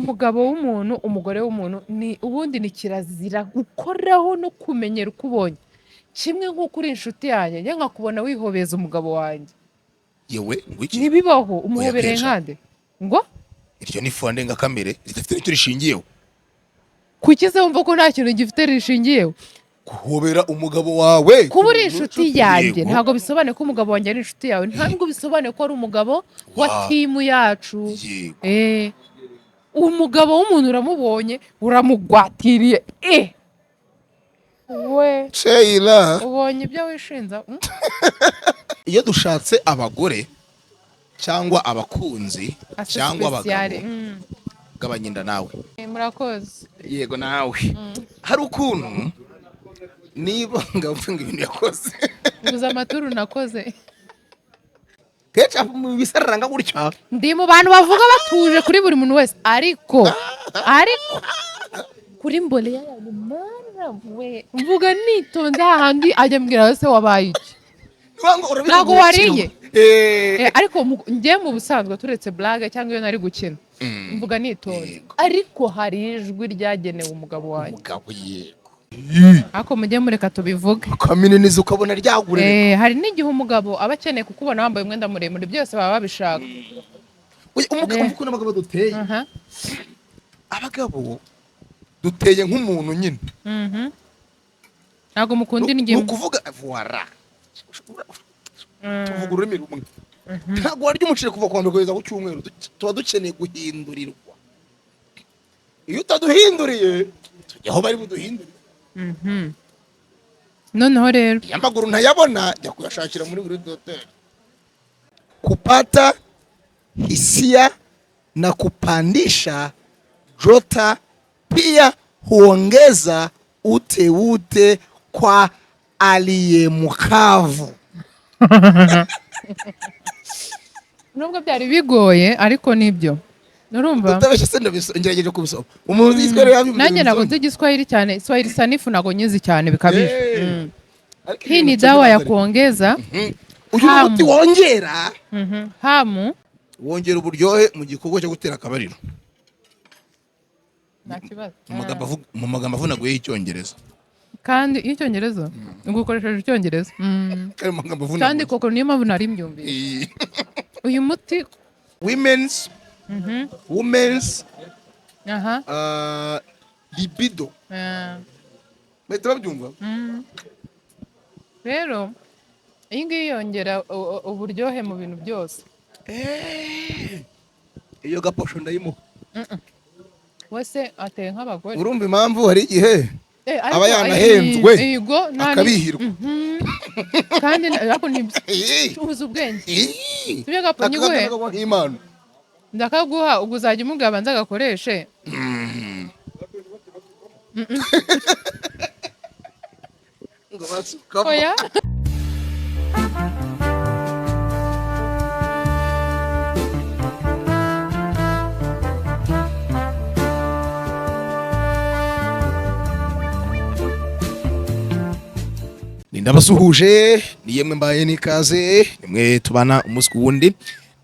umugabo w'umuntu umugore w'umuntu ni ubundi ni kirazira gukoraho no kumenyera uko ubonye kimwe nk'uko uri inshuti yanjye njye nkakubona wihobeza umugabo wanjye yewe ngwiki ntibibaho umuhobereye Kesha. nkande ngo iryo ni fonde nga kamere ridafite nicyo rishingiyeho kuki se wumva ko nta kintu gifite rishingiyeho guhobera umugabo wawe kuba uri inshuti yanjye Yego. ntabwo bisobanuye ko umugabo wanjye ari inshuti yawe ntabwo bisobanuye ko ari umugabo wa Wow. timu yacu Yego. umugabo w'umuntu uramubonye uramugwatiriye we Sheila ubonye ibyo wishinza iyo dushatse abagore cyangwa abakunzi cyangwa Asosiyare. abagabo gabanya inda nawe murakoze yego nawe hari ukuntu niba ngavuga ibintu yakoze guza amaturu nakoze kenshi mu bisaranga gutya ndi mu bantu bavuga batuje kuri buri muntu wese ariko kuri mbole yanyu marawe mvuga nitonze hahandi ajya mbwira se wabaye iki ntabwo wariye ariko njye mu busanzwe turetse blague cyangwa iyo nari gukina mvuga nitonze ariko hari ijwi ryagenewe umugabo wanjye umugabo yego ariko mujye mureka tubivuge kamininiza ukabona ryagurira hari n'igihe umugabo aba akeneye kukubona wambaye umwenda muremure byose baba babishaka umugabo uko n'abagabo duteye abagabo duteye nk'umuntu nyine ntabwo mukunda ni indyo ukuvuga voila tuvuga ururimi rumwe ntabwo warya umuceri kuva ku wa mbere kugeza ku cyumweru tuba dukeneye guhindurirwa iyo utaduhinduriye tujya aho bari buduhindurire noneho rero amaguru ntayabona jya kuyashakira muri buri hoteli kupata hisia na kupandisha jota pia huongeza uteute kwa aliye mkavu. nubwo byari bigoye ariko nibyo urumva utabeshye se ndabisongerageje kubisoma umuntu yitwere yabivuze nanjye ntabwo nzi igiswahili cyane swahili sanifu ntabwo nyizi cyane bikabije hii ni ibintu dawa ya by'abagore. kuongeza uyu hamu. muti wongera hamu wongera uburyohe mu gikorwa cyo gutera akabariro nta kibazo mu magambo avunaguye y'icyongereza kandi iyo icyongereza ubwo ukoresheje icyongereza kandi mu magambo avunaguye kandi koko niyo mpamvu nari mbyumvise uyu muti women's libido bahita babyumva rero iyi ngiyi yongera uburyohe mu bintu byose iyo gaposho ndayimuha wese ateye nk'abagore urumva impamvu hari igihe aba yanahenzwe akabihirwa kandi ariko ntibuze ubwenge tujye gaponye iguhe ndakaguha ubwo uzajya umubwira abanza agakoreshe oya ndabasuhuje ni yemwe mbaye n'ikaze nimwe tubana umunsi ku wundi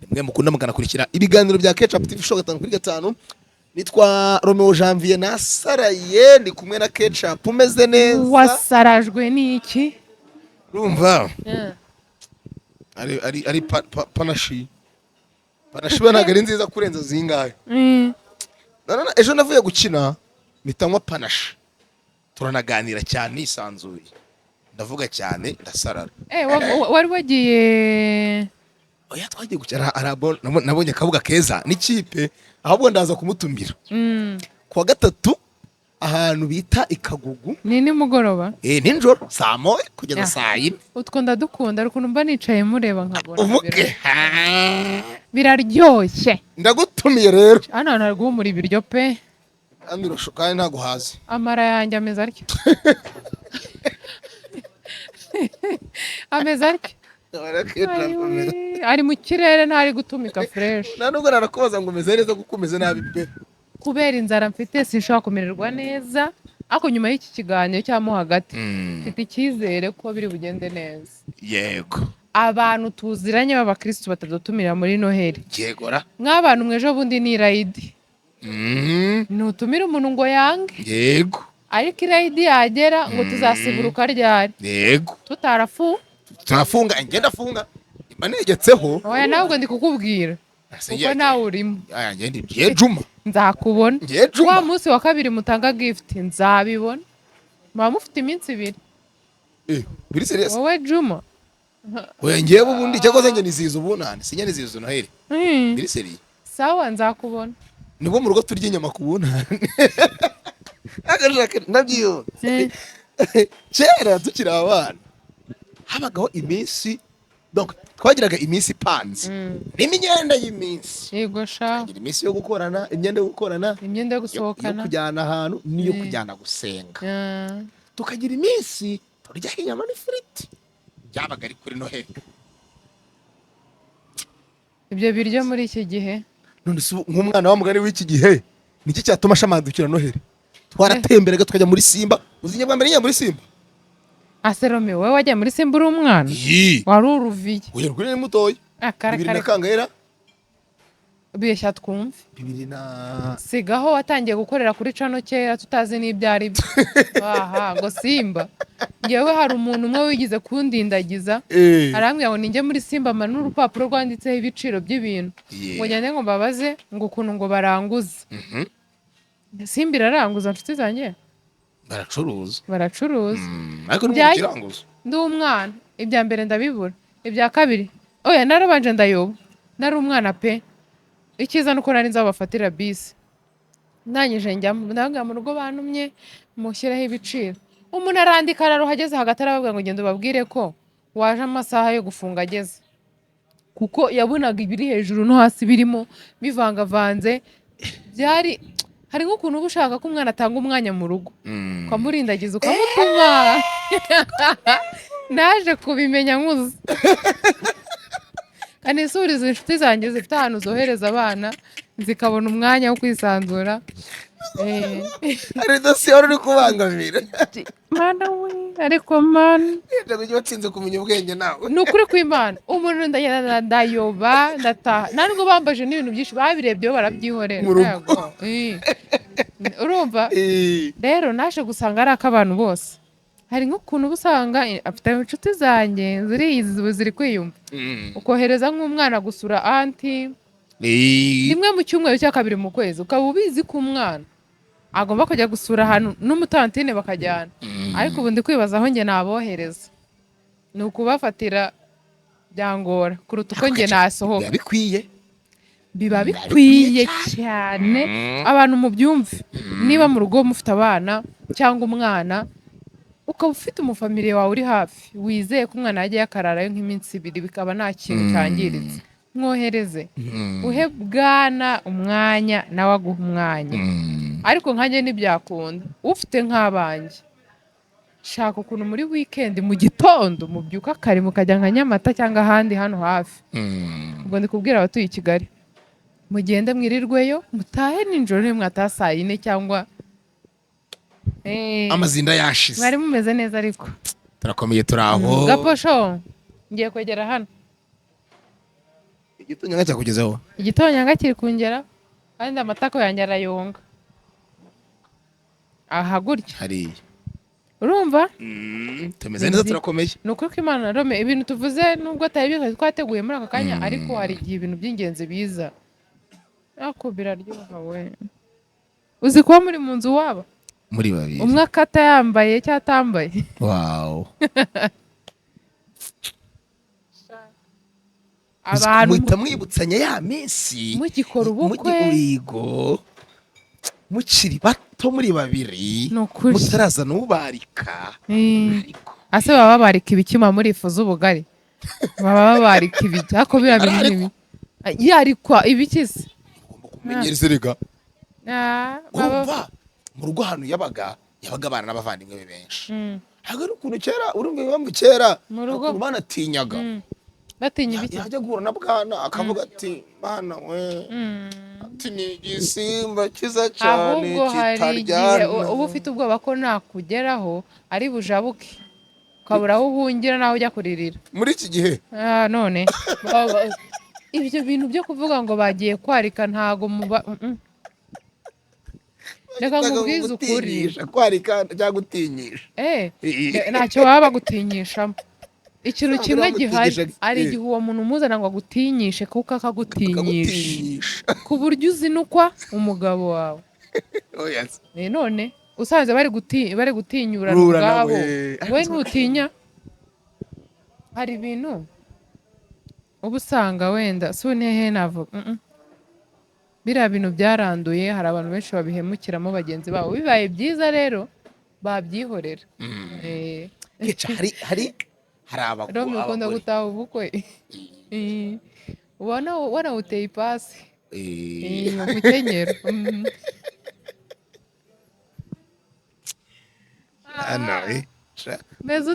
nimwe mukunda mukanakurikira ibiganiro bya Ketchup TV show 5/5 nitwa Romeo Janvier nasaraye ndi kumwe na Ketchup umeze neza wasarajwe n'iki urumva ari panashi ntabwo ari nziza kurenza zingahe ejo navuye gukina mpitanywa panashi turanaganira cyane nisanzuye ndavuga cyane ndasarara wari wagiye oya twagiye gukina nabonye akabuga keza n'ikipe ahubwo ndaza kumutumira kuwa gatatu ahantu bita Ikagugu ni nimugoroba nijoro saa moya kugeza saa yine utwo ndadukunda ariko mba nicaye mureba nkabona uvuge biraryoshye ndagutumiye rero hano hantu hari guhumura ibiryo pe kandi ntabwo hazi amara yanjye ameze atya ameze atya ari mu kirere ntari gutumika fureshi nta nubwo narakubaza ngo umeze neza kuko umeze nabi pe kubera inzara mfite sinshobora kumererwa neza ariko nyuma y'iki kiganiro cyamo hagati mfite icyizere ko biri bugende neza yego abantu tuziranye b'abakirisitu batadutumira muri noheli yegora nk'abantu mwejo bundi ni rayidi nutumira umuntu ngo yange yego ariko irayidi yagera ngo tuzasiburuka ryari yego tutafunga ngenda afunga imba negetseho oya ntabwo ndi kukubwira kuko nawe urimo ngiye Juma nzakubona wa munsi wa kabiri mutanga gift nzabibona muba mufite iminsi 2 biri serious wowe Juma oya ngiye ubundi cyakoze nge nizizo ubunani sinya nizizo noheri biri serious sawa nzakubona nibo mu rugo turya inyama kubunani agashaka nabyo kera tukiri abana habagaho iminsi donc twagiraga iminsi ipanze n'imyenda y'iminsi yego sha iminsi yo gukorana imyenda yo gukorana imyenda yo gusohokana yo kujyana ahantu niyo kujyana gusenga tukagira iminsi turya inyama n'ifiriti byabaga ari kuri noheri ibyo biryo muri iki gihe none nk'umwana wa mugari w'iki gihe niki cyatuma shamadukira noheri twaratemberaga tukajya muri Simba uzinye bwa mbere njya muri Simba Aserome wowe wajya muri Simba uri umwana wari uruviye oya rwuri mutoya akarakara kangahera bishya twumve 2000 sigaho watangiye gukorera kuri cano kera tutazi n'ibyari byo aha ngo Simba yewe hari umuntu umwe wigize kundindagiza arambwira ngo ninjye muri Simba manu urupapuro rwanditseho ibiciro by'ibintu ngo njyane ngo mbabaze ngo ukuntu ngo baranguze Simba iraranguza nshuti zanjye baracuruza ariko ntikiranguza ndi umwana ibya mbere ndabibura ibya kabiri oya narabanje ndayoba nari umwana pe ikiza nuko nari nzabafatira bisi nanyije njya mu rugo bantumye mushyiraho ibiciro umuntu arandika araruhageze hagati arababwira ngo genda ubabwire ko waje amasaha yo gufunga ageze kuko yabonaga ibiri hejuru no hasi birimo bivangavanze byari hari nk'ukuntu uba ushaka ko umwana atanga umwanya mu rugo ukamurindagiza ukamutuma naje kubimenya nkuze kandi isuriza inshuti zanjye zifite ahantu zohereza abana zikabona umwanya wo kwisanzura ari dosiye wari uri kubangamira mana we ariko mana ntabwo ujya watsinze kumenya ubwenge nawe ni ukuri kw'Imana umuntu ndayoba ndataha ntabwo bambaje n'ibintu byinshi babirebyeho barabyihorera urumva rero naje gusanga ari ak'abantu bose hari nk'ukuntu uba usanga afite inshuti zanjye ziri kwiyumva ukohereza nk'umwana gusura anti rimwe mu cyumweru cya kabiri mu kwezi ukaba ubizi ko umwana agomba kujya gusura ahantu n'umutantine bakajyana ariko ubu ndi kwibaza aho njye nabohereza ni ukubafatira byangora kuruta uko njye nasohoka biba bikwiye cyane abantu mu byumve niba mu rugo mufite abana cyangwa umwana ukaba ufite umufamiliye wawe uri hafi wizeye ko umwana yajya yakararayo nk'iminsi 2 bikaba nta kintu cyangiritse mwohereze uhe bwana umwanya nawe aguha umwanya ariko nkanjye ntibyakunda ufite nk'abanjye shaka ukuntu muri weekend mu gitondo mubyuka kare mukajya nka Nyamata cyangwa ahandi hano hafi ubwo ndi kubwira abatuye i Kigali mugende mwirirweyo mutahe ninjoro ntimwataha saa 4 cyangwa amazinda yashize mwari mumeze neza ariko turakomeye turaho gaposho ngiye kwegera hano igitonyanga cyakugezeho igitonyanga kiri kungera kandi amatako yanjye arayonga aha gutya hariya urumva tumeze neza turakomeye ni ukuri ko Imana Rome ibintu tuvuze nubwo atari byo twateguye muri aka kanya ariko hari igihe ibintu by'ingenzi biza ako biraryoha we uzi kuba muri mu nzu waba muri babiri umwe akata yambaye cyangwa atambaye wow abantu muhita mwibutsanya ya minsi mugikora ubukwe mukiri bato muri babiri mutaraza n'ubarika ase baba babarika ibikima muri ifu z'ubugari baba babarika ibiki ako bira bintu yarikwa ibikise kumenyereza rega urumva mu rugo hano yabaga abana n'abavandimwe be benshi haga rukuntu kera urumva bamwe kera mu rugo banatinyaga batinya ibiki yajya guhura na bwana akavuga ati bana we ati ni igisimba kiza cyane kitaryana uba ufite ubwoba ko nakugeraho ari bujabuke ukabura aho uhungira naho ujya kuririra muri iki gihe reka nkubwize ukuri kwarika cyangwa gutinyisha ntacyo baba bagutinyishamo. Ikintu kimwe gihari ari igihe uwo muntu umuzana ngo agutinyishe kuko akagutinyisha ku buryo uzinukwa umugabo wawe. None usanze bari gutinyurana ubwabo, we ntutinya. Hari ibintu uba usanga wenda hehe navuga biriya bintu byaranduye, hari abantu benshi babihemukiramo bagenzi babo. Bibaye byiza rero babyihorera. hari abagore Rome ukunda gutaha ubukwe ubona warawuteye ipasi mu mukenyero.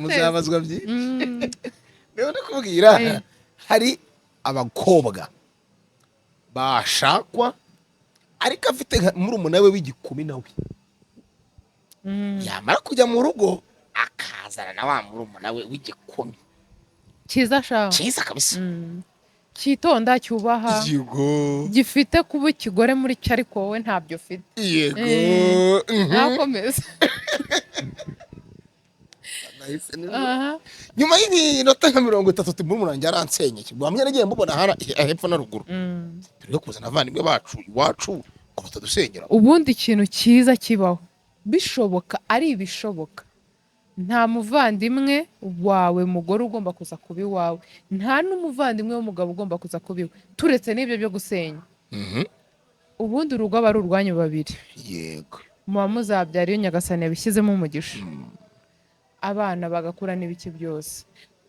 muzabazwa byinshi. Rero ndakubwira hari abakobwa bashakwa ariko afite murumuna we w'igikumi nawe yamara kujya mu rugo akazana na wa murumuna we w'igikumi cyiza kabisa, cyitonda, cyubaha, gifite kuba ikigore muri cyo ariko wowe ntabyo ufite. Yego nakomeza. nyuma y'iminota nka 30 murumuna wanjye aransenye kigwamye nagiye mbubona hepfo na ruguru. Turi kuzana abavandimwe bacu iwacu ngo batadusengera. Ubundi ikintu cyiza kibaho bishoboka ari ibishoboka, nta muvandimwe wawe mugore ugomba kuza kuba iwawe, nta n'umuvandimwe w'umugabo ugomba kuza kuba iwe, turetse n'ibyo byo gusenya. Ubundi urugo aba ari urwanyu babiri. Yego muba muzabyara iyo Nyagasani yabishyizemo umugisha, abana bagakura n'ibiki byose.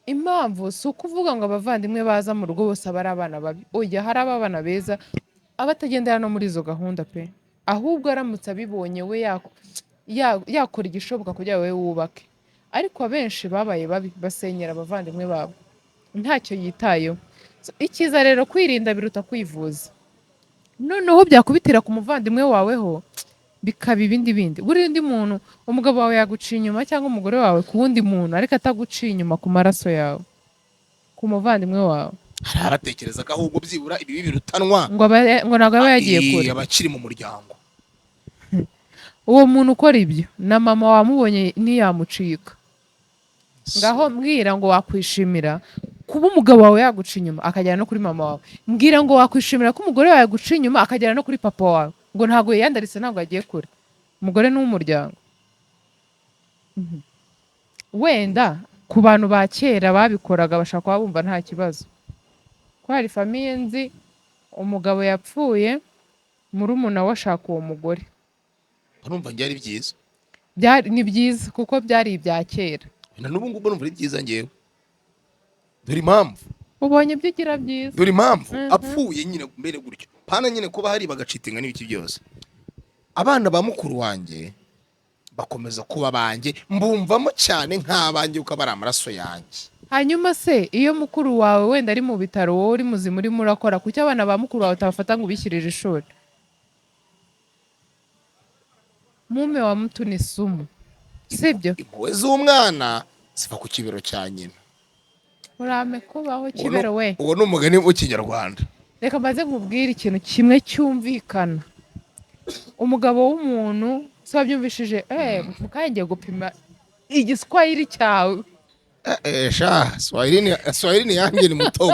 Impamvu si ukuvuga ngo abavandimwe baza mu rugo bose aba ari abana babi. Oya, hari abana beza abatagendera no muri izo gahunda pe, ahubwo aramutse abibonye we yakora igishoboka kugira ngo we wubake. Ariko abenshi babaye babi basenyera abavandimwe babo, ntacyo yitayeho. Icyiza rero kwirinda biruta kwivuza. Noneho byakubitira ku muvandimwe waweho bikaba ibindi. Buri undi muntu umugabo wawe yaguciye inyuma cyangwa umugore wawe ku wundi muntu ariko ataguciye inyuma ku maraso yawe, ku muvandimwe wawe. Hari abatekereza ko ahubwo byibura ibi birutanwa ngo ntabwo aba yagiye kure, abakiri mu muryango. Uwo muntu ukora ibyo na mama wamubonye ntiyamucika. Ngaho mbwira ngo wakwishimira kuba umugabo wawe yaguca inyuma akagera no kuri mama wawe. Mbwira ngo wakwishimira ko umugore wawe yaguca inyuma akagera no kuri papa wawe, ngo ntabwo yiyandaritse, ntabwo agiye kure. Umugore ni uw'umuryango. Wenda ku bantu ba kera babikoraga bashaka kuba bumva nta kibazo. Ko hari famiye nzi umugabo yapfuye murumuna we ashaka uwo mugore. Urumva byari byiza? Ni byiza kuko byari ibya kera. Na n'ubu ngubu numva ari byiza ngewe. Dore impamvu ubonye ibyo ugira byiza. Dore impamvu apfuye nyine mbere gutyo, pana nyine kuba hari bagacitinga n'ibiki byose. Abana ba mukuru wanjye bakomeza kuba banjye, mbumvamo cyane nk'abanjye uko bari amaraso yanjye. Hanyuma se iyo mukuru wawe wenda ari mu bitaro wowe uri muzima urimo urakora, kuki abana ba mukuru wawe utabafata ngo ubishyirire ishuri? Mume wa mtu ni sumu, sibyo? Impuhwe z'umwana ziva ku kibero cya nyina. Urame kubaho kibero we. Uwo ni umugani w'Ikinyarwanda. Reka mbaze nkubwire ikintu kimwe cyumvikana. Umugabo w'umuntu sabyumvishije mukangiye gupima igiswahili cyawe. Swahili ni yanjye ni muto.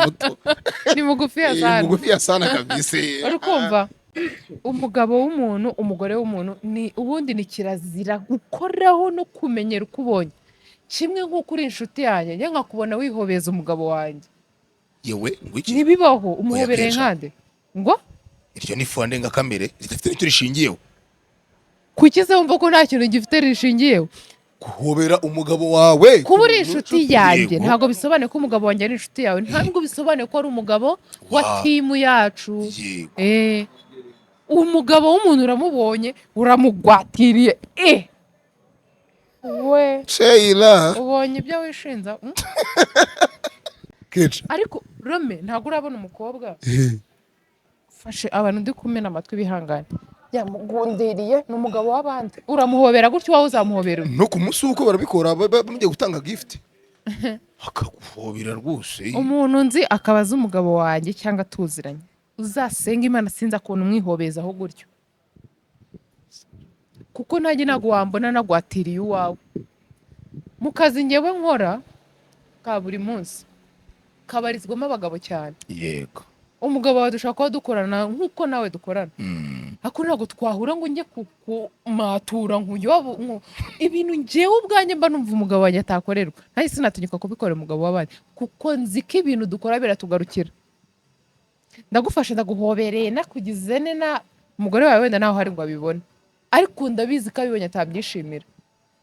Ni mugufiya sana. Mugufiya sana kabisa. Urukumva? Umugabo w'umuntu, umugore w'umuntu ubundi ni kirazira gukoraho no kumenyera uko ubonye. Kimwe nk'uko uri inshuti yanjye njye nkakubona wihobeza umugabo wanjye. Yewe ngwiki? Ntibibaho umuhobereye nkande. Ngo? Iryo ni fuande nga kamere zidafite icyo rishingiyeho. Kuki se wumva ko nta kintu gifite rishingiyeho? Guhobera umugabo wawe. Kuba uri inshuti yanjye ntabwo bisobanuye ko umugabo wanjye ari inshuti yawe, ntabwo bisobanuye ko ari umugabo wa timu yacu. Umugabo w'umuntu uramubonye uramugwatiriye we Sheila ubonye ibyo wishinza. Ariko Rome ntabwo urabona umukobwa fashe abantu ndi kumena amatwi bihangane yamugundiriye n'umugabo w'abandi, uramuhobera gutyo wawe uzamuhobera no ku munsi uko barabikora bamugiye gutanga gift akaguhobera rwose. Umuntu nzi akabaza umugabo wanjye cyangwa tuziranye uzasenga Imana sinza kubona umwihobezaho gutyo. kuko nanjye ntabwo wambona nagwatiriye uwawe. Mu kazi ngewe nkora ka buri munsi kabarizwamo abagabo cyane. Yego. Umugabo wawe dushaka kuba dukorana nk'uko nawe dukorana. Ariko ntabwo twahura ngo njye kumatura nk'uyobo ibintu ngewe ubwanjye mba numva umugabo wanjye atakorerwa. Nahise sinatinyuka kubikorera umugabo w'abandi kuko nzi ko ibintu dukora biratugarukira. Ndagufasha ndaguhobereye nakugize nena umugore wawe wenda naho hari ngo abibone, ariko ndabizi ko abibonye atabyishimira.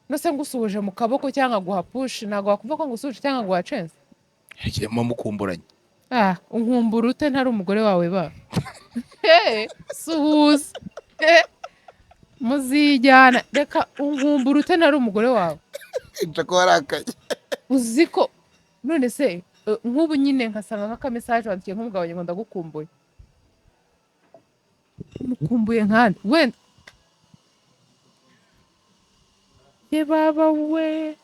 Nose ngusuhuje mu kaboko cyangwa guha push ntabwo wakumva ko ngusuhuje cyangwa guha chance. Kirimo mukumburanye. Unkumbura ute ntari umugore wawe ba? Suhuza. Muzijyana reka unkumbura ute ntari umugore wawe. Nshaka warakaye. Uzi ko none se nk'ubu nyine nkasanga nk'aka message wandikiye nk'umugabo wanjye ngo ndagukumbuye. Mukumbuye nkandi wenda ye baba we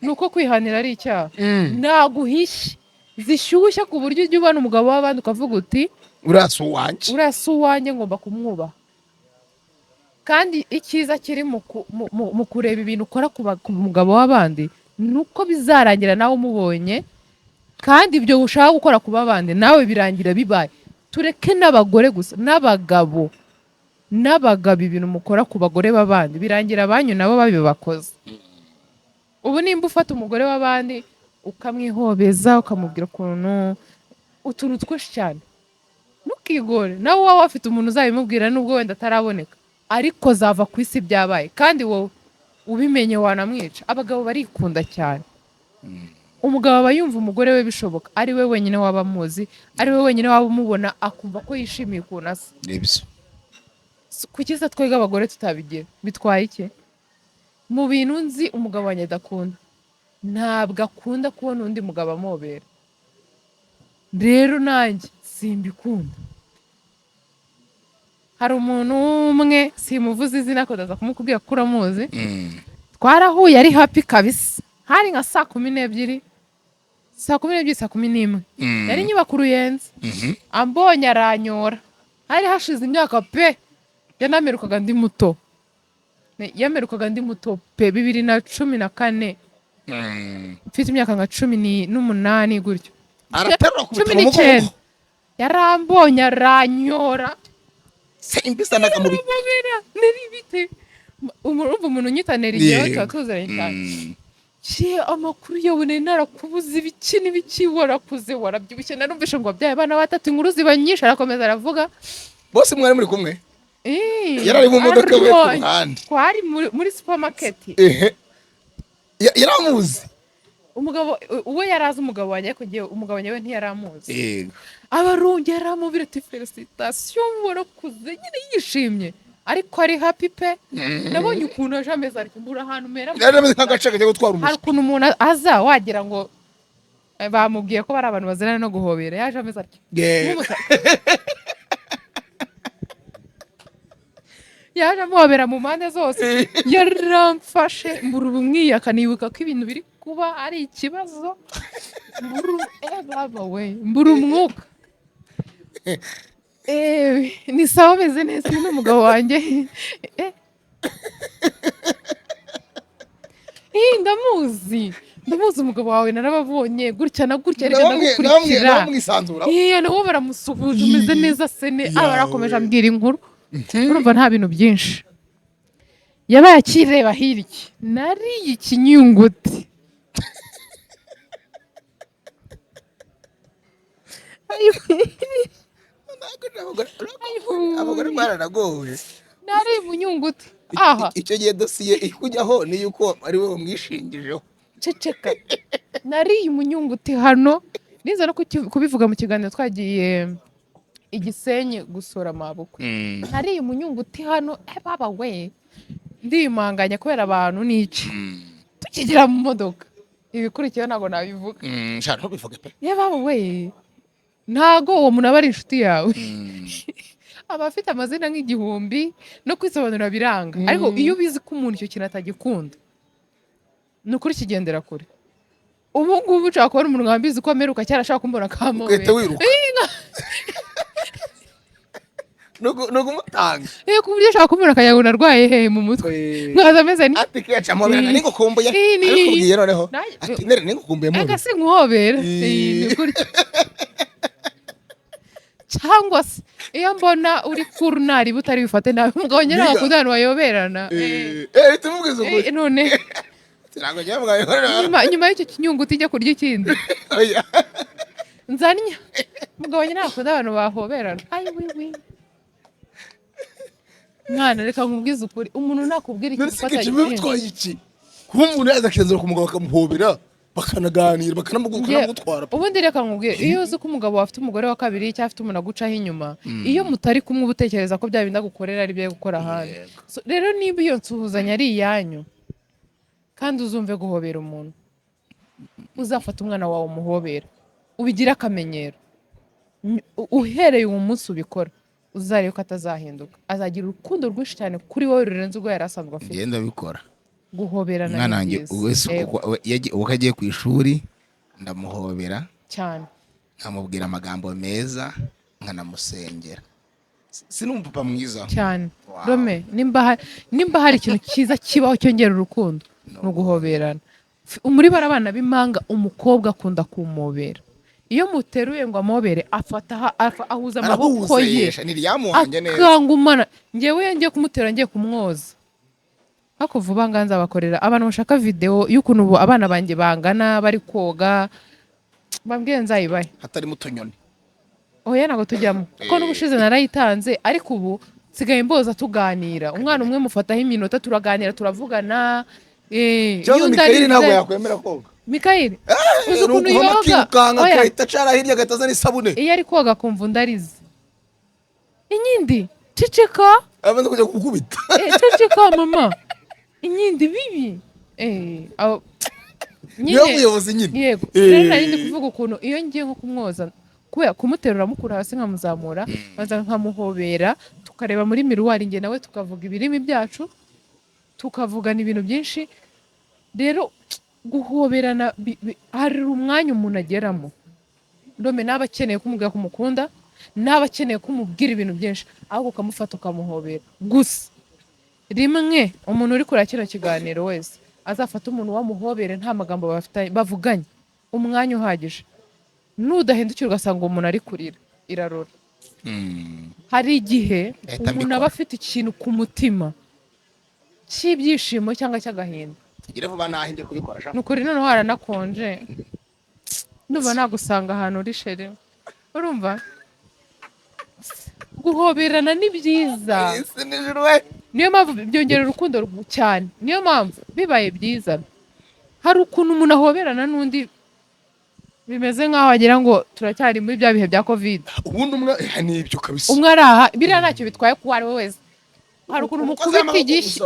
nuko kwihanira ari icyaha. Naguhishe zishyushya ku buryo ujya ubona umugabo w'abandi ukavuga uti urasa uwanjye. Urasa uwanjye ngomba kumwubaha. Kandi icyiza kiri mu kureba ibintu ukora ku mugabo w'abandi nuko bizarangira nawe umubonye, kandi ibyo ushaka gukora ku babandi nawe birangira bibaye. Tureke n'abagore gusa n'abagabo ibintu mukora ku bagore b'abandi birangira abanyu nabo babibakoze. Ubu nimba ufata umugore w'abandi ukamwihobeza ukamubwira utuntu twinshi cyane, ntukigore nawe waba wafite umuntu uzabimubwira nubwo wenda ataraboneka, ariko zava ku isi byabaye kandi wowe ubimenye wanamwica. Abagabo barikunda cyane. Umugabo aba yumva umugore we bishoboka ari we wenyine waba amuzi, ari we wenyine waba umubona akumva ko yishimiye ukuntu asa. Kuki se twebwe abagore tutabigira? Bitwaye iki? Mu bintu nzi umugabo wanjye adakunda, ntabwo akunda kubona undi mugabo amobera. Rero nanjye simbikunda. Hari umuntu umwe simuvuze izina ko ndaza kumukubwira ko uramuzi. Twarahuye ari happy kabisa. Hari nka saa 12, saa 12, saa 11. Yari nyubaka Uruyenzi. Ambonye aranyora. Hari hashize imyaka pe. Yanamerukaga ndi muto. Yamerukaga ndi muto pe 2014. Mfite imyaka nka 18 gutyo. Araterura ku bitaro 19. Yarambonye aranyora. Simbisa nakamubira. Neribite. Umuntu unyitanera igihe tuzeranye cyane. Amakuru yabone narakubuze ibiki n'ibiki warakuze warabyibushye narumvishe ngo abyaye abana batatu inkuru zibanyisha arakomeza aravuga. Bose mwari muri kumwe? Yarari mu modoka we ku ruhande. Twari muri supermarket. Yaramuzi. Umugabo uwe yarazi umugabo wanjye ko giye umugabo wanjye we ntiyaramuzi. Abarongera aramubira ati felicitation warakuze nyine yishimye. Ariko ari happy pe. Nabonye ukuntu aje ameze ariko mbura ahantu mera. Yarameze nk'agacaka cyo gutwara umushyi. Hari ukuntu umuntu aza wagira ngo bamubwiye ko bari abantu bazirana no guhobera. Yaje ameze ariko. Yaje amuhobera mu mpande zose. Yaramfashe mbura ubumwiye akanibuka ko ibintu biri kuba ari ikibazo. Mbura umwuka. Ni sawa meze neza n'umugabo wanjye. Ndamuzi umugabo wawe narababonye gutya na gutya ariko ndagukurikira. Nawe baramusuhuje umeze neza sene abarakomeje ambwira inkuru. Urumva nta bintu byinshi. Yabaye akireba hirya. Nariye ikinyunguti. Abagore baranagowe. Nari munyunguti. Aha. Icyo gihe dosiye ikujyaho ni yuko ari wowe umwishingijeho. Ceceka. Nari umunyunguti hano. Niza no kubivuga mu kiganiro twagiye Igisenyi gusura amabukwe. Nari umunyunguti hano baba we. Ndimanganya kubera abantu n'iki. Tukigira mu modoka. Ibikurikiyeho ntago nabivuga. Nshaka bivuga pe. Baba we. Ntago uwo muntu aba ari inshuti yawe. Aba afite amazina nk'igihumbi no kwisobanura biranga. Ariko iyo ubizi ko umuntu icyo kintu atagikunda ni ukuri kigendera kure. Ubu ngubu ushaka kubona umuntu wambizi ko ameruka cyarashaka kumbona kamowe. Ugahita wiruka. no kumutanga ku buryo ashaka kumubona akagira ngo narwaye hehe mu mutwe nkaza ameze ni ati keca muhoberana ningukumbuye ariko ubwiye noneho ati nere ningukumbuye mu ega sinkuhobera ni gutyo cyangwa se iyo mbona uri kurunari butari bifate nabi umugabo nyine bakunda abantu bayoberana tumubwiza ukuri none ntabwo njya mugabo nyuma y'icyo kinyungu tijya kurya ikindi nzanya umugabo nyine bakunda abantu bahoberana ayi wiwi mwana reka nkubwize ukuri umuntu nakubwira ikintu ufatanye iki kuba umuntu yaza akizera ku mugabo akamuhobera bakanaganira bakanamugutwara ubundi reka nkubwire iyo uzi ko umugabo afite umugore wa kabiri cyangwa afite umuntu agucaho inyuma iyo mutari kumwe uba utekereza ko bya bindi agukorera ari byo gukora ahandi rero niba iyo nsuhuzanya ari iyanyu kandi uzumve guhobera umuntu uzafata umwana wawe umuhobera ubigire akamenyero uhereye uwo munsi ubikora uzarebe ko atazahinduka azagira urukundo rwinshi cyane kuri wowe rurenze urwo yari asanzwe afite ngenda bikora guhoberana ni byiza uko agiye ku ishuri ndamuhobera cyane nkamubwira amagambo meza nkanamusengera sinumva papa mwiza cyane Rome nimba hari ikintu cyiza kibaho cyongera urukundo ni uguhoberana muri barabana b'impanga umukobwa akunda kumubera iyo muteruye ngo amobere ahuza amaboko ye akangumana ngewe ngiye kumutera ngiye kumwoza ariko vuba nganza bakorera abantu bashaka video y'ukuntu ubu abana banjye bangana bari koga bambwiye nzayibaye hatarimo utunyoni oya ntago tujyamo kuko n'ubushize narayitanze ariko ubu sigaye mboza tuganira umwana umwe mufataho iminota turaganira turavugana Mikayeli ntabwo yakwemera koga Mikayeli uzi ukuntu yoga agahita acara hirya agahita azana isabune iyo ari koga akumva ndarize inyindi ceceka abanza kujya kukubita ceceka mama inyindi bibi niyo muyobozi nyine yego rero nari ndi kuvuga ukuntu iyo ngiye nko kumwoza kubera kumuterura mukura hasi nkamuzamura maze nkamuhobera tukareba muri miruwari njye nawe tukavuga ibirimi byacu tukavugana ibintu byinshi rero guhoberana hari umwanya umuntu ageramo ndome naba akeneye kumubwira ko umukunda naba akeneye kumubwira ibintu byinshi ahubwo ukamufata ukamuhobera gusa rimwe umuntu uri kuri kino kiganiro wese azafata umuntu wamuhobere nta magambo bavuganye umwanya uhagije nudahindukira ugasanga uwo muntu ari kurira irarora hari igihe umuntu aba afite ikintu ku mutima cy'ibyishimo cyangwa cy'agahinda ni ukuri noneho haranakonje ndumva nagusanga ahantu uri sheri urumva guhoberana ni byiza niyo mpamvu byongera urukundo cyane niyo mpamvu bibaye byiza hari ukuntu umuntu ahoberana n'undi bimeze nk'aho wagira ngo turacyari muri bya bihe bya covid ubundi umwe n'ibyo kabisa umwe araha biriya ntacyo bitwaye kuwo ari we wese hari ukuntu mukubita igishyi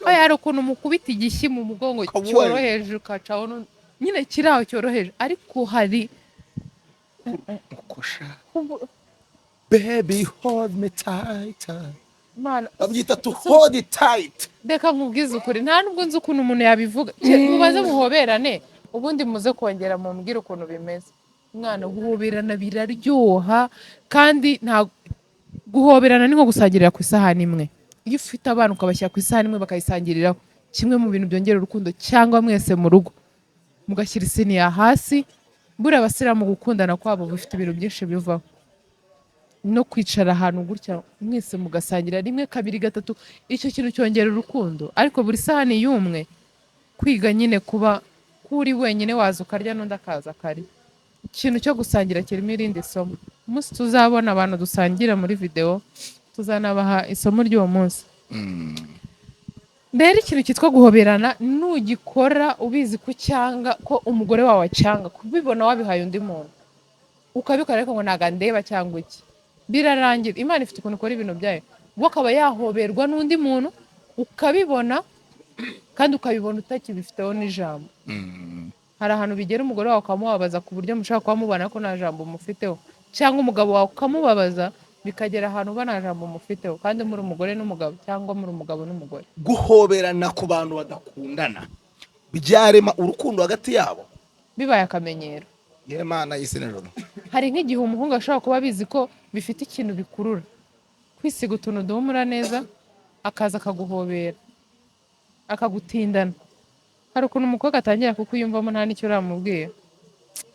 hari ukuntu mukubita igishyi mu mugongo cyoroheje ukacaho nyine kiri aho cyoroheje ariko hari baby hold me tight abyita to hold it tight reka nkubwize ukuri nta nubwo nzi ukuntu umuntu yabivuga mubaze muhoberane ubundi muze kongera mumbwire ukuntu bimeze umwana guhoberana biraryoha kandi nta guhoberana ni nko gusangirira ku isahani imwe iyo ufite abana ukabashyira ku isahani imwe bakayisangiriraho kimwe mu bintu byongera urukundo cyangwa mwese mu rugo mugashyira isiniya hasi buriya abasiramu gukundana kwabo bifite ibintu byinshi bivaho no kwicara ahantu gutya mwese mugasangira rimwe kabiri gatatu icyo kintu cyongera urukundo ariko buri sahani y'umwe kwiga nyine kuba kuri wenyine waza ukarya n'undi akaza akarya ikintu cyo gusangira kirimo irindi somo umunsi tuzabona abantu dusangira muri video tuzanabaha isomo ry'uwo munsi mbere ikintu cyitwa guhoberana nugikora ubizi ko cyanga ko umugore wawe acyanga kubibona wabihaye undi muntu ukabikora ariko ngo ntago ndeba cyangwa iki birarangira Imana ifite ukuntu ikora ibintu byayo ubwo akaba yahoberwa n'undi muntu ukabibona kandi ukabibona utakibifiteho n'ijambo hari ahantu bigera umugore wawe ukamubabaza ku buryo mushaka kuba mubana ko nta jambo umufiteho cyangwa umugabo wawe ukamubabaza bikagera ahantu uba nta jambo umufiteho kandi muri umugore n'umugabo cyangwa muri umugabo n'umugore guhoberana ku bantu badakundana byarema urukundo hagati yabo bibaye akamenyero Imana y'isi n'ijuru hari nk'igihe umuhungu ashobora kuba abizi ko bifite ikintu bikurura kwisiga utuntu duhumura neza, akaza akaguhobera akagutindana. Hari ukuntu umukobwa atangira kukwiyumvamo nta n'icyo uramubwira,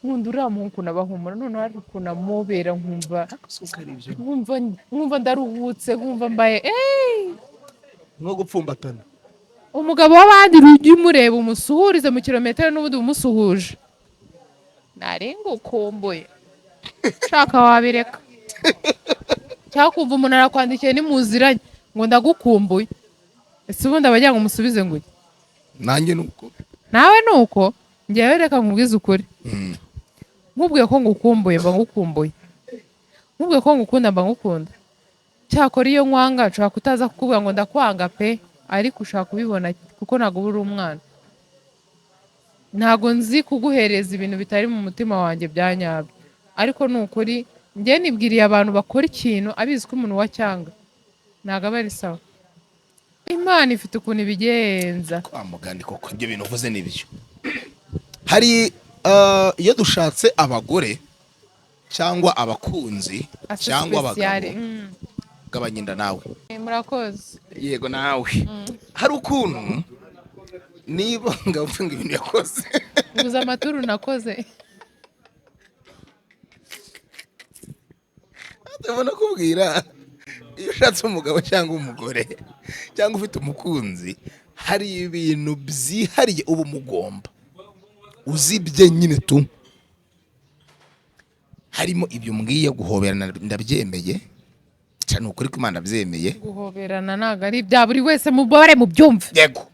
nkunda uriya muhungu ukuntu abahumura, noneho hari ukuntu amubera nkumva ndaruhutse, nkumva mbaye nko gupfumbatana. umugabo w'abandi ujya umureba umusuhurize mu kilometero n'ubundi umusuhuje, nari ngukumbuye shaka wabireka. Cyangwa kumva umuntu arakwandikiye nimuziranye ngo ndagukumbuye, ese ubundi abagira ngo umusubize ngo iki? Nanjye nuko nawe nuko njyewe reka nkubwize ukuri. Nkubwiye ko ngukumbuye mba ngukumbuye, nkubwiye ko ngukunda mba ngukunda. Cyakora iyo nkwanga nshobora kutaza kukubwira ngo ndakwanga pe, ariko ushaka kubibona kuko ntabwo uri umwana. Ntabwo nzi kuguhereza ibintu bitari mu mutima wanjye bya nyabyo, ariko ni ukuri njye nibwiriye abantu bakora ikintu abizi ko umuntu wacyanga ntabwo aba ari sawa. Imana ifite ukuntu ibigenza. kwa mugani koko ibyo bintu uvuze nibyo. Hari iyo dushatse abagore cyangwa abakunzi cyangwa abagabo gabanyinda nawe. Murakoze. Yego nawe. Hari ukuntu niba ngavuga ibintu yakoze Nguza amaturu nakoze. ndabona kubwira iyo ushatse umugabo cyangwa umugore cyangwa ufite umukunzi, hari ibintu byihariye uba umugomba uzibye nyine tu. Harimo ibyo mbwiye, guhoberana ndabyemeye cyane, ukuri ko Imana ndabyemeye. Guhoberana ntabwo ari ibya buri wese, mubare mu byumve. Yego.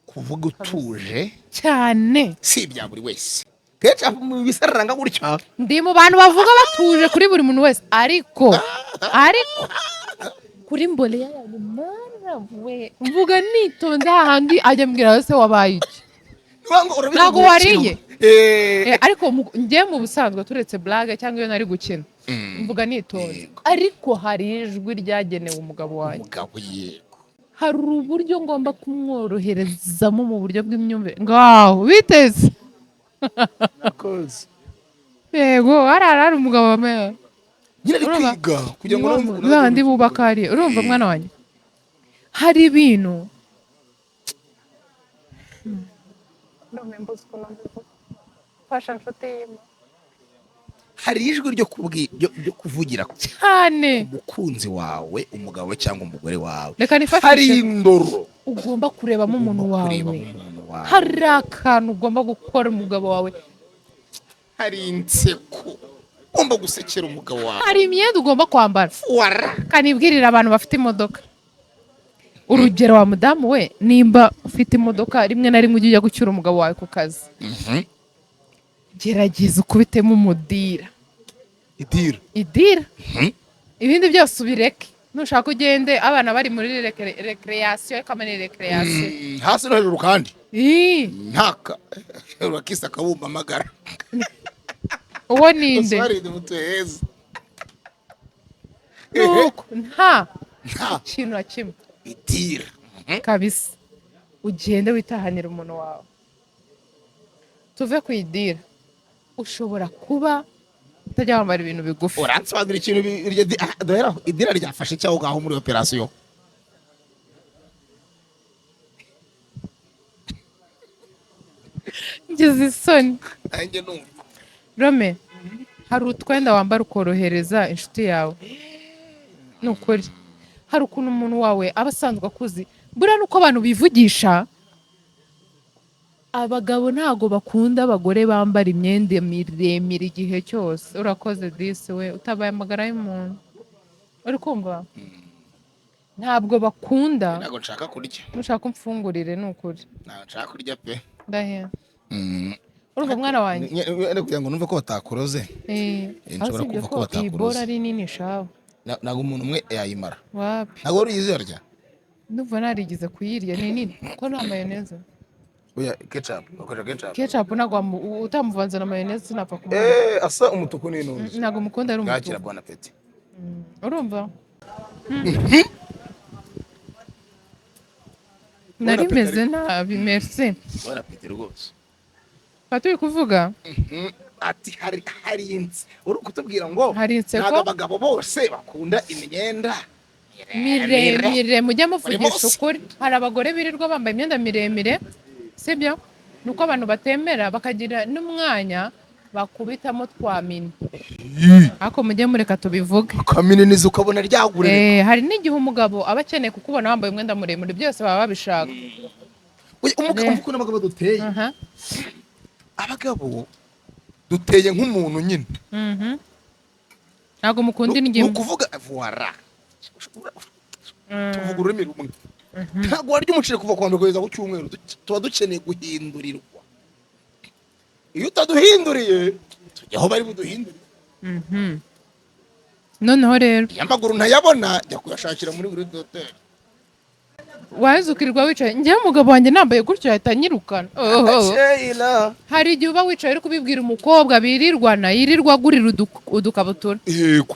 Kuvuga utuje cyane si ibya buri wese, kenshi mu bisararanga gutya. ndi mu bantu bavuga batuje kuri buri muntu wese, ariko kuri mbole yanyu mana we mvuga nitonze, hahandi ajya mbwira se wabaye iki ntabwo wariye. Ariko njye mu busanzwe turetse blague cyangwa iyo nari gukina mvuga nitonze, ariko hari ijwi ryagenewe umugabo wanjye. Hari uburyo ngomba kumworoherezamo mu buryo bw'imyumvire. Ngaho biteze yego hari umugabo wameye nyine ari kwiga kugira ngo bandi bubaka hariya. Urumva mwana wanjye, hari ibintu hari ijwi ryo kuvugira cyane umukunzi wawe, umugabo cyangwa umugore wawe. reka nifashishe. Hari indoro ugomba kurebamo umuntu wawe, hari akantu ugomba gukora umugabo wawe, hari inseko ugomba gusekera umugabo wawe, hari imyenda ugomba kwambara. Kanibwirira abantu bafite imodoka, urugero wa mudamu we, nimba ufite imodoka rimwe na rimwe ujya gucyura umugabo wawe ku kazi, gerageza ukubitemo umudira, idira ibindi byose ubireke. Nushaka ugende abana bari muri recreation, kamene recreation hasi no hejuru kandi ntaka urakisa kabumba magara. Uwo ninde nuko nta kintu na kimwe idira kabisa, ugende witahanira umuntu wawe. Tuve ku idira, ushobora kuba utajya wambara ibintu bigufi. uransobanurira ikintu dohera idira ryafashe cyaho ngaho muri operation. Ngize isoni. Nanjye numva Rome, hari utwenda wambara ukorohereza inshuti yawe. Ni ukuri, hari ukuntu umuntu wawe aba asanzwe akuzi. Buriya nuko abantu bivugisha, abagabo ntago bakunda abagore bambara imyenda miremire igihe cyose. Urakoze disi we, utabaye amagara y'umuntu. Uri kumva? Ntabwo bakunda. ntago nshaka kurya. Nushaka umfungurire ni ukuri. Ntago nshaka kurya pe. Ndahera. Urumva mwana wanjye? Kugira ngo numve ko batakuroze. Nshobora kuva ko batakuroze. Ibora ari nini shawe. Ntago umuntu umwe yayimara. Wapi? Ntago wari uyizarya? Ndumva narigize kuyirya, ni nini ko nta mayoneze. Oya ketchup, ukoresha ketchup. Ketchup nagwa utamuvanze na mayoneze sinapfa kumenya. Asa umutuku n'intuzi. Ntago mukunda ari umutuku. Gakira bon appétit. Urumva? Nari meze nabi, merci. Bon appétit rwose. Turi kuvuga ati hari insi uri kutubwira ngo ntabwo abagabo bose bakunda imyenda miremire, mujye muvugisha ukuri. Hari abagore birirwa bambaye imyenda miremire, sibyo? Nuko abantu batemera bakagira n'umwanya bakubitamo twa mini. Ako mujye mureka tubivuge. Kamininiza ukabona ryagurira. Hari n'igihe umugabo aba akeneye kukubona wambaye umwenda muremure, byose baba babishaka. Umugabo n'abagabo duteye. Abagabo duteye nk'umuntu nyine. Ntabwo mukunda indimi. Ukuvuga voila. Tuvuga ururimi rumwe. Ntabwo warya umuceri kuva ku wa mbere kugeza ku cyumweru, tuba dukeneye guhindurirwa. Iyo utaduhinduriye tujya aho bari buduhindurire. Noneho rero amaguru ntayabona jya kuyashakira muri buri hoteli. Wazukirwa wicaye, njye umugabo wanjye nambaye gutyo ahita anyirukana. Hari igihe uba wicaye uri kubibwira umukobwa birirwana, yirirwa agurira udukabutura. Yego.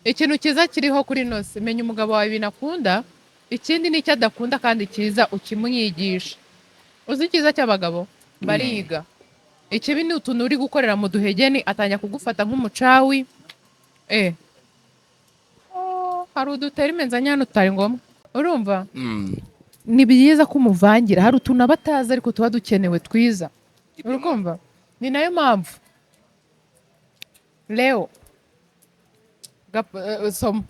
Ikintu cyiza kiriho kuri nose, menya umugabo wawe binakunda, ikindi n'icyo adakunda kandi cyiza ukimwigisha. Uzi icyiza cy'abagabo bariga. Ikibi ni utuntu uri gukorera mu duhegeni atanya kugufata nk'umucawi. Hari udutera imenzanya hano utari ngombwa. Urumva? Ni byiza ko umuvangira. Hari utuntu abatazi ariko tuba dukenewe twiza. Urumva? Ni nayo mpamvu leo soma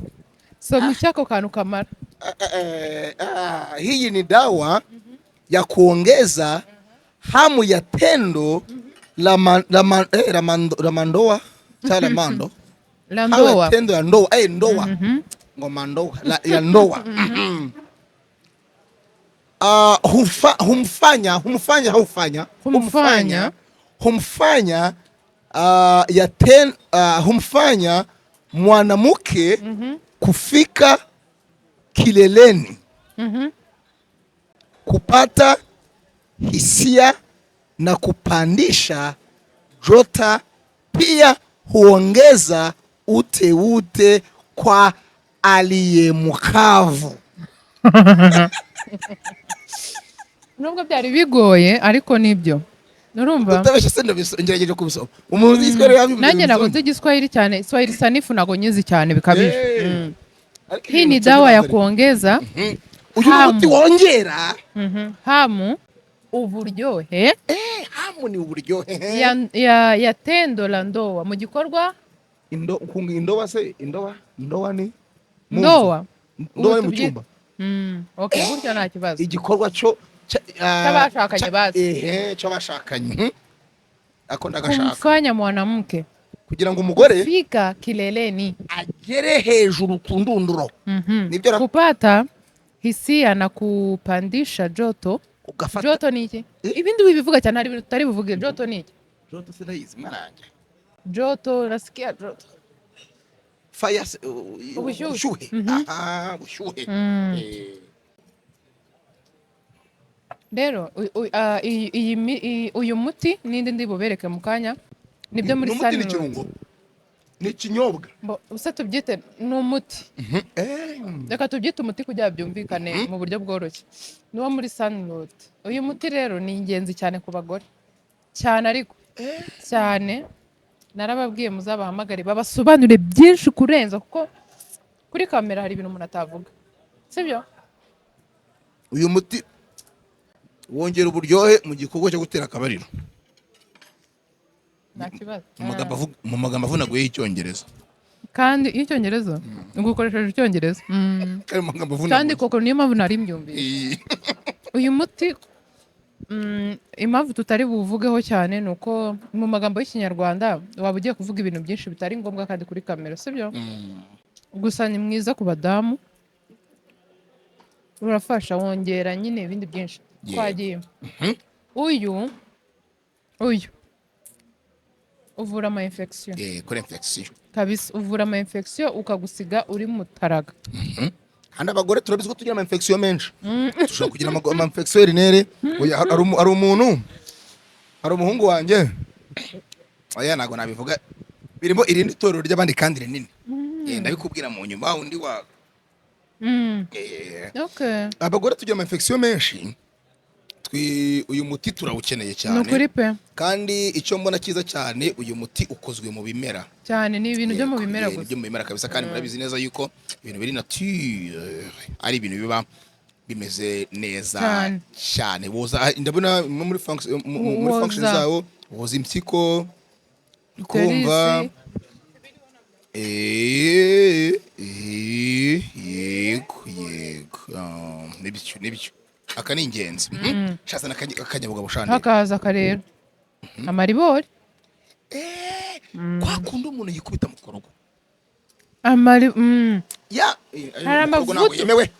icyako kantu kamara. Hii ni dawa ya kuongeza hamu ya tendo la mandoa tendo ya ndoa ndoa ngoma ndoa ya ndoa. Humfanya mwanamke kufika kileleni, kupata hisia na kupandisha jota, pia huongeza ute kwa aliyemkavu. Nubwo byari bigoye ariko nibyo. Urumva? Utabesha senda ngerageje kubisoma. Umuntu yitwere yabi. Nanjye ntabwo nzi Igiswahili cyane, Swahili sanifu ntabwo nyizi cyane bikabije. Hii ni dawa ya kuongeza uyu muti wongera hamu, uburyohe. Hamu ni uburyohe ya tendo la ndoa mu gikorwa indoa se indoa ni ndoa mu cyumba. Okay, buryo nta kibazo. Igikorwa cyo cy'abashakanye basi. Cy'abashakanye. Ako ndagashaka. Kumfanya mwanamke kugira ngo umugore fika kileleni, agere hejuru ku ndunduro. Nibyo kupata hisia na kupandisha joto. Joto ni iki? Ibindi wibivuga cyane hari ibintu tutari buvuge. Joto ni iki? Joto sinayizi maranje. Joto nasikia joto. Fire ubushyuhe. Ubushyuhe. Rero uyu muti nindi ndi bubereke mu kanya nibyo muri Sunroad. Ni ikinyobwa. Usa tubyite n'umuti. Reka tubyite umuti kugira byumvikane mu buryo bworoshye. Niwo muri Sunroad. Uyu muti rero ni ingenzi cyane ku bagore. Cyane ariko cyane narababwiye muzabahamagare babasobanure byinshi kurenza, kuko kuri kamera hari ibintu umuntu atavuga. Sibyo? Uyu muti wongera uburyohe mu gikorwa cyo gutera akabariro. Nta kibazo. Mu magambo avunaguye y'Icyongereza. Kandi y'Icyongereza ngukoresheje Icyongereza. Kandi koko niyo mpamvu nari mbyumvise. Uyu muti impamvu tutari buvugeho cyane nuko mu magambo y'Ikinyarwanda waba ugiye kuvuga ibintu byinshi bitari ngombwa kandi kuri kamera, sibyo? Gusa ni mwiza ku badamu. Urafasha, wongera nyine ibindi byinshi. Twagiye. Uyu uvura ama infection. Kuri infection. Kabisa uvura ama infection ukagusiga uri mutaraga. Handa abagore turabizi ko tugira ama infection menshi. Tushobora kugira ama infection urinere. Ari umuntu. Ari umuhungu wanjye. Oya nago nabivuga. Birimo irindi torero ry'abandi kandi rinini. Ndabikubwira mu nyuma undi wa. Okay. Abagore tugira ama infection menshi. uyu muti turawukeneye ni cyane ukuri pe kandi icyo mbona cyiza cyane uyu muti ukozwe mu bimera cyane, ni ibintu byo mu bimera gusa, byo mu bimera kabisa, kandi murabizi neza yuko ibintu biri nature ari ibintu biba bimeze neza cyane. Woza ndabona muri function zawo woza impyiko kumva nibyo aka ni ingenzi. Shaza akanyabugabo shande hakaza akarero amaribori kwa kundi umuntu yikubita mu korogo ya hari amavuta yemewe,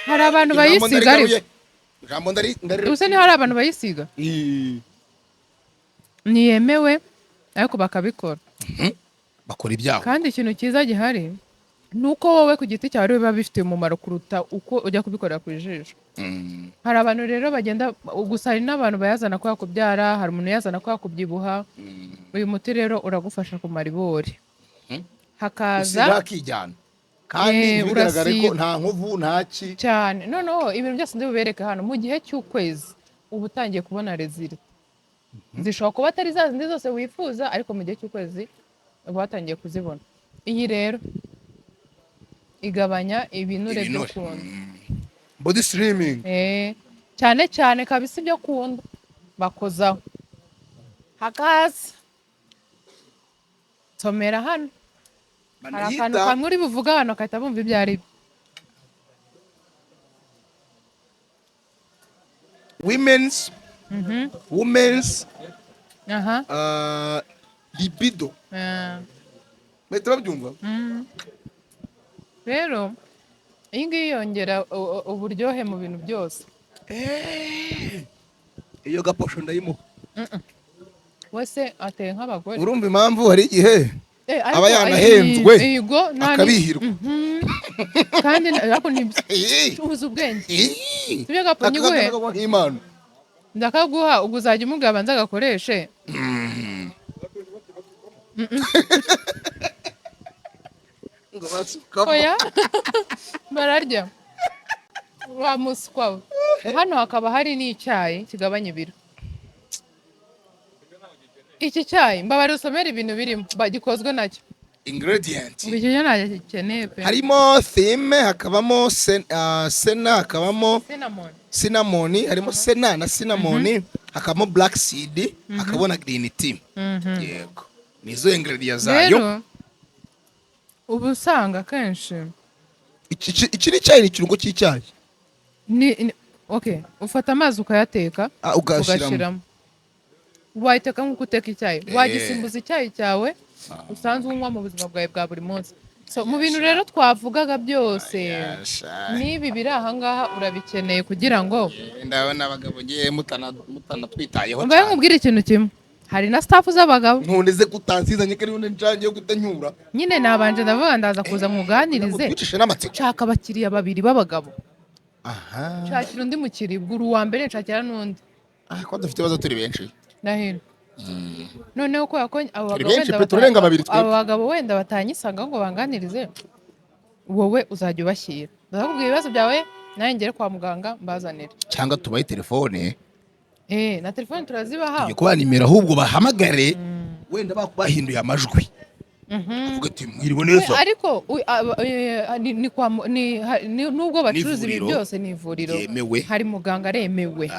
hari abantu bayisiga ariko jambo ndari usa ni hari abantu bayisiga niyemewe ariko bakabikora bakora ibyaho. kandi ikintu cyiza gihari nuko wowe ku giti cyawe biba bifite umumaro kuruta uko ujya kubikorera ku ijisho. Hari abantu rero bagenda gusa, hari n'abantu bayazana kwa kubyara, hari umuntu yazana kwa kubyibuha. Uyu muti rero uragufasha ku maribori, hakaza akijyana kandi bigaragara ko nta nkovu ntaki cyane. Noneho ibintu byose ndibubereke hano mu gihe cy'ukwezi uba utangiye kubona result. Zishobora kuba atari za zindi zose wifuza, ariko mu gihe cy'ukwezi uba watangiye kuzibona. Iyi rero igabanya ibinure byo kunda, body slimming cyane cyane kabisa ibyo kunda bakozaho. Hakaza somera hano, hari akantu kamwe uri buvuga hano kahita bumva ibyo ari byo. Women's libido bahita babyumva. Rero iyi ngiyi yongera uburyohe mu bintu byose. Iyo gaposho ndayimuha wese ateye nk'abagore. Urumva impamvu hari igihe aba yanahenzwe akabihirwa kandi ariko ntibuze ubwenge. Tujye gapo nyiguhe ndakaguha, ubwo uzajya umubwira abanza agakoreshe. Oya bararya wa muswa we. Hano hakaba hari n'icyayi kigabanya ibiro. Iki cyayi mbabare usomera ibintu birimo gikozwe nacyo ingredient. Ubikije nacyo gikeneye pe. Harimo thyme, hakabamo sena, hakabamo cinnamon, harimo sena na cinnamon, hakabamo black seed, hakabona green tea. Yego nizo ingredient zayo. Ubu usanga kenshi iki ni cyayi, ni ikirungo cy'icyayi. Okay, ufata amazi ukayateka ugashyiramo, wayiteka nk'uko uteka icyayi, wagisimbuza icyayi cyawe usanzwe unywa mu buzima bwawe bwa buri munsi. So mu bintu rero twavugaga byose n'ibi biri aha ngaha urabikeneye kugira ngo ndabona abagabo ngiye mutanatwitayeho cyane. Nkubwire ikintu kimwe, hari na staff z'abagabo ntuneze kutanzizanye kari une njanje yo kutanyura. Nyine nabanje ndavuga ndaza kuza muganirize, nshaka abakiriya babiri b'abagabo. Nshakira undi mukiriya, ubwo uwa mbere nshakira n'undi. Ko dufite ibibazo turi benshi ndahiro. Noneho ko abagabo wenda batanyisanga ngo banganirize, wowe uzajya ubashyira. Ndakubwira ibibazo byawe nawe ngere kwa muganga mbazanire, cyangwa tubaye telefone. Na telefone turazibaha, tugiye kuba nimero ahubwo bahamagare wenda bahinduye amajwi. Avuga ati mwiriwe neza. Ariko nubwo bacuruza ibi byose ni ivuriro, hari muganga aremewe,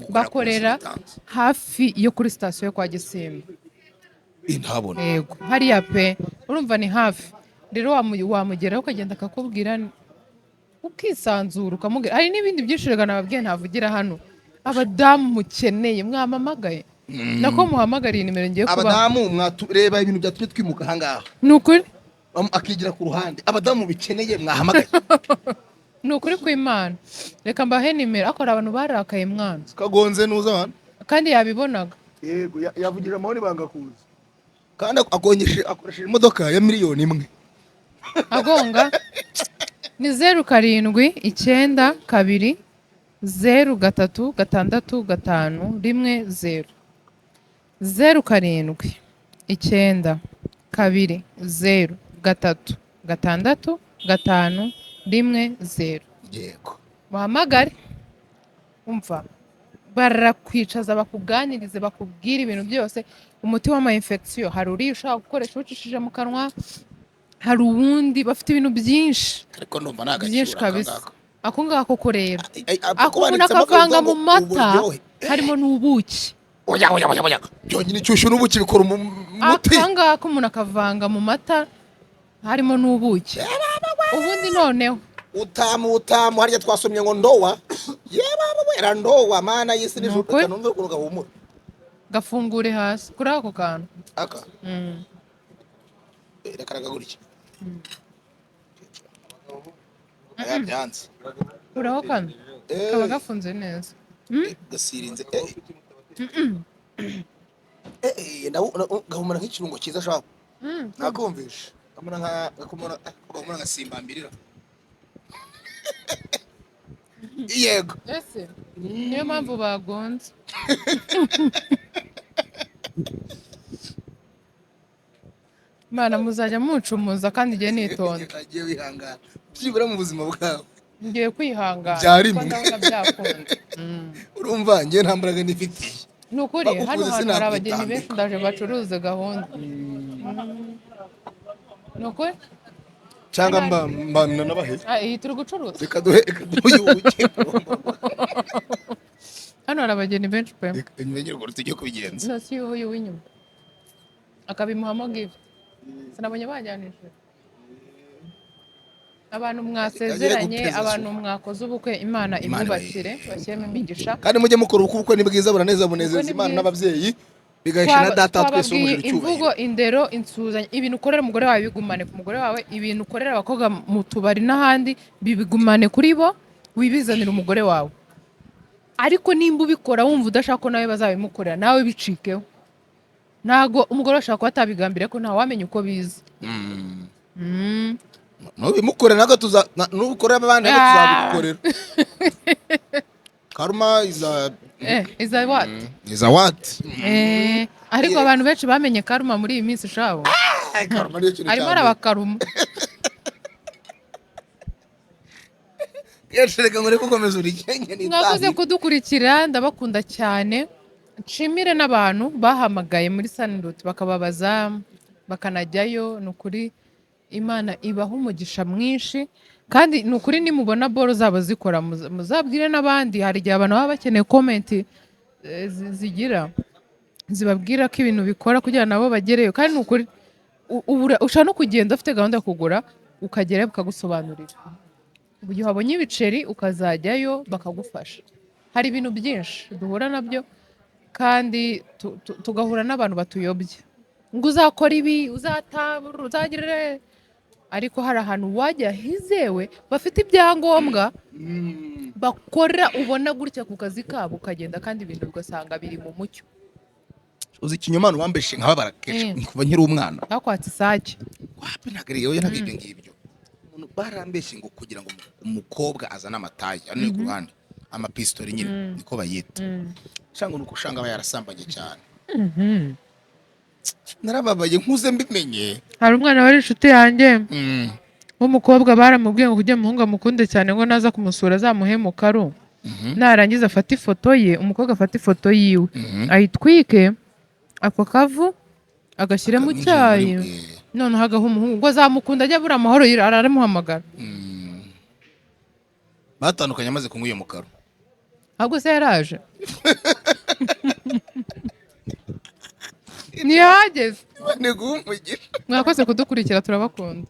bakorera hafi yo kuri sitasiyo yo kwa Gisimba. Ntabona yego hariya pe, urumva ni hafi. Rero wamugeraho ukagenda akakubwira ukisanzura ukamubwira. Hari n'ibindi byinshi rega nababwiye ntavugira hano. Abadamu mukeneye mwamamagaye, nako muhamagariye nimero ngiye kuba. Abadamu mwatureba ibintu byatumye twimuka aha ngaha. Ni ukuri akigira ku ruhande. Abadamu bikeneye mwahamagaye. Ni ukuri kw'Imana. Reka mbahe nimero, akora abantu barakaye mwana. Kagonze nuza abantu kandi yabibonaga. Yego yavugira amahoni bangakuza. Kandi akoresheje imodoka ya 1 miliyoni. Agonga ni 0792 0366510 0792 0366510. Yego muhamagare umva barakwicaza bakuganirize bakubwira ibintu byose. Umuti w'ama infection hari uriya ushaka gukoresha ucishije mu kanwa, hari uwundi bafite ibintu byinshi ariko ndumva nta byinshi gaciro kabisa. akangaka. Ako ngako ko rero Ako umuntu akavanga mu mata harimo n'ubuki. oya byonyine inshyushyu n'ubuki bikora umuti. Akangaka umuntu akavanga mu mata harimo n'ubuki. Ubundi noneho utamu harya twasomye ngo ndowa era ndowa mana y'isi n'ijuru Nukuri. reka numve ukuntu gahumura. gafungure hasi kuri ako kantu. aka reka ragagurike byanze Uraho kano kaba gafunze neza. gasirinze gahumura nk'ikirungo cyiza shaka nakumvisha gahumura nkasimbambirira yego ese niyo mpamvu bagonze. Mana muzajya muncumuza kandi igihe nitonda. agiye wihangana byibura mu buzima bwawe Ngiye kwihangana Byari kuko mwe. ndabona byakunda. urumva njye nta mbaraga nifitiye. Ni ukuri Bagukuze hano hantu hari sinakwitambika. abageni benshi ndaje bacuruze gahunda. Ni ukuri cyangwa mba nabahe iyi turi gucuruza. reka duhe uyu buke Hano hari abageni benshi pe. nyegera ngo tujye kubigenza. Nasi uyu w'inyuma akabimuhamo gift. Sinabonye bajyanije abantu mwasezeranye, abantu mwakoze ubukwe, Imana imubakire bashyiremo imigisha. kandi mujye mukora ubukwe ni bwiza buraneza bunezeza Imana n'ababyeyi bigahisha na data twese wo mu ijuru imvugo, cyubahiro. indero, insuzanya, ibintu ukorera umugore wawe bigumane ku mugore wawe, ibintu ukorera abakobwa mu tubari n'ahandi bibigumane kuri bo, wibizanira umugore wawe. Ariko nimba ubikora wumva udashaka ko nawe bazabimukorera, nawe bicikeho. Ntago umugore ashaka kuba atabigambiriye ko nta wamenya uko biza. Nubimukore naga nubikorera abandi naga tuzabikorera. Karma Is that what? is a what? Ariko abantu benshi bamenye karuma muri iyi minsi shawo. Karma niyo kintu Arimo cyane. arabakaruma. Yashireka ngo reko komeza urikenge ni Mwakoze kudukurikira, ndabakunda cyane. Nshimire n'abantu bahamagaye muri Sunroot bakababaza bakanajyayo. Ni ukuri Imana ibaha umugisha mwinshi, kandi ni ukuri nimubona boro zabo zikora muzabwire n'abandi. Hari igihe abantu baba bakeneye komenti zigira zibabwira ko ibintu bikora kugira nabo bagereyo, kandi ni ukuri ushobora no kugenda ufite gahunda yo kugura ukagerayo bakagusobanurira. Uburyo wabonye ibiceri ukazajyayo bakagufasha. Hari ibintu byinshi duhura nabyo, kandi tugahura n'abantu batuyobya ngo uzakora ibi uzatabura uzagirire, ariko hari ahantu wajya hizewe bafite ibyangombwa bakora ubona gutya ku kazi kabo ukagenda, kandi ibintu ugasanga biri mu mucyo. uzi ikinyoma wambeshe nkababara kesha kuva nkiri umwana. Bakwatse isake Wapi nagariye yo ntabibye ngibyo. Umuntu barambeshe ngo kugira ngo umukobwa azana amatayi ane ku ruhande amapistori nyine niko bayita. Shanga nuko shanga bayarasambanye cyane. Narababaye nkuze mbimenye. Hari umwana wari inshuti yanjye w'umukobwa baramubwiye ngo kujya muhunga mukunde cyane ngo naza kumusura azamuhe mu karu. Narangiza afata ifoto ye, umukobwa afata ifoto yiwe ayitwike ako kavu agashyira mu cyayi, noneho agaha umuhungu ngo azamukunda ajya abura amahoro aramuhamagara. Batandukanye amaze kunywa iyo mukaro. Ahubwo se yaraje ntiyahageze. Ni guhumugira. Mwakoze kudukurikira, turabakunda.